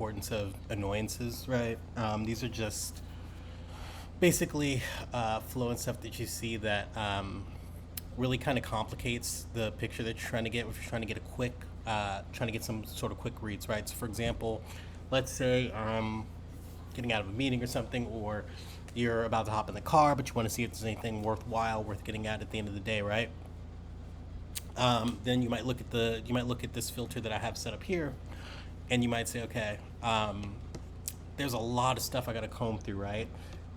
importance of annoyances, right? These are just basically flow and stuff that you see that really kind of complicates the picture that you're trying to get if you're trying to get a quick, trying to get some sort of quick reads, right? So, for example, let's say getting out of a meeting or something, or you're about to hop in the car, but you want to see if there's anything worthwhile, worth getting at the end of the day, right? Then you might look at this filter that I have set up here, and you might say, okay, there's a lot of stuff I got to comb through, right?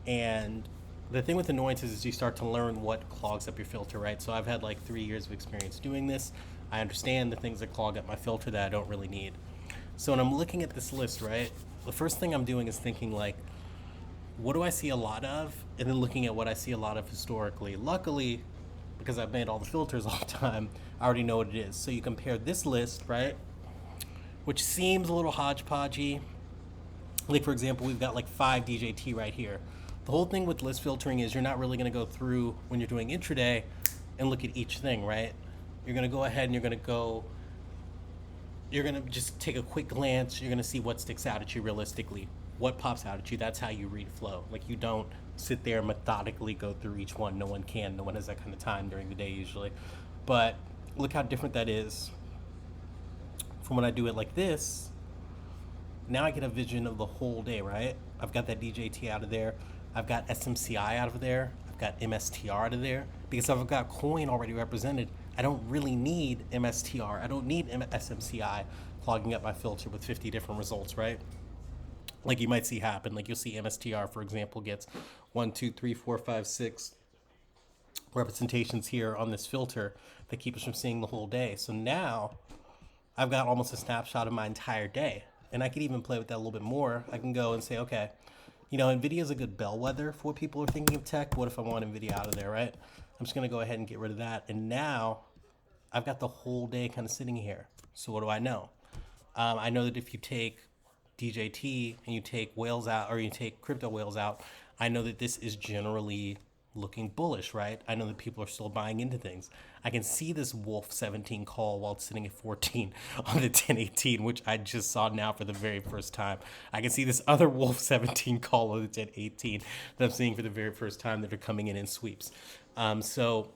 And the thing with annoyances is you start to learn what clogs up your filter, right? So I've had like 3 years of experience doing this. I understand the things that clog up my filter that I don't really need. So when I'm looking at this list, right, the first thing I'm doing is thinking like, what do I see a lot of? And then looking at what I see a lot of historically. Luckily, because I've made all the filters all the time, I already know what it is. So you compare this list, right, which seems a little hodgepodgey. Like, for example, we've got like 5 DJT right here. The whole thing with list filtering is you're not really going to go through when you're doing intraday and look at each thing, right? You're going to go ahead and you're going to just take a quick glance. You're going to see what sticks out at you realistically. What pops out at you. That's how you read flow. Like, you don't sit there and methodically go through each one. No one can. No one has that kind of time during the day usually. But look how different that is from when I do it like this. Now I get a vision of the whole day, right? I've got that DJT out of there. I've got SMCI out of there. I've got MSTR out of there. Because I've got coin already represented, I don't really need MSTR. I don't need SMCI clogging up my filter with 50 different results, right? Like you might see happen. Like you'll see MSTR, for example, gets 1, 2, 3, 4, 5, 6 representations here on this filter that keep us from seeing the whole day. So now I've got almost a snapshot of my entire day. And I could even play with that a little bit more. I can go and say, okay, NVIDIA is a good bellwether for what people are thinking of tech. What if I want NVIDIA out of there, right? I'm just going to go ahead and get rid of that. And now I've got the whole day kind of sitting here. So what do I know? I know that if you take DJT and you take whales out, or you take crypto whales out, I know that this is generally looking bullish, right? I know that people are still buying into things. I can see this Wolf 17 call while it's sitting at 14 on the 1018, which I just saw now for the very first time. I can see this other Wolf 17 call on the 1018 that I'm seeing for the very first time that are coming in sweeps. So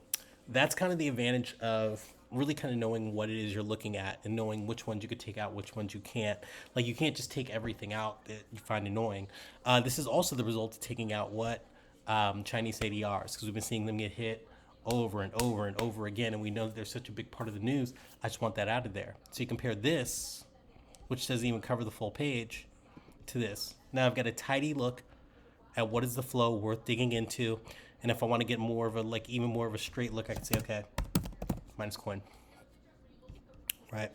that's kind of the advantage of really kind of knowing what it is you're looking at and knowing which ones you could take out, which ones you can't. Like, you can't just take everything out that you find annoying. This is also the result of taking out what Chinese ADRs, because we've been seeing them get hit over and over and over again, and we know that they're such a big part of the news. I just want that out of there. So you compare this, which doesn't even cover the full page, to this. Now I've got a tidy look at what is the flow worth digging into, and if I want to get more of a, even more of a straight look, I can say, okay, minus coin, right?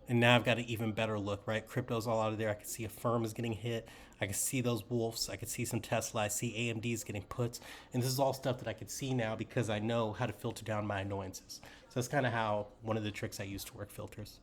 And now I've got an even better look, right? Crypto's all out of there. I can see Affirm is getting hit. I can see those wolves. I can see some Tesla. I see AMD's getting puts. And this is all stuff that I can see now because I know how to filter down my annoyances. So that's kind of how one of the tricks I use to work filters.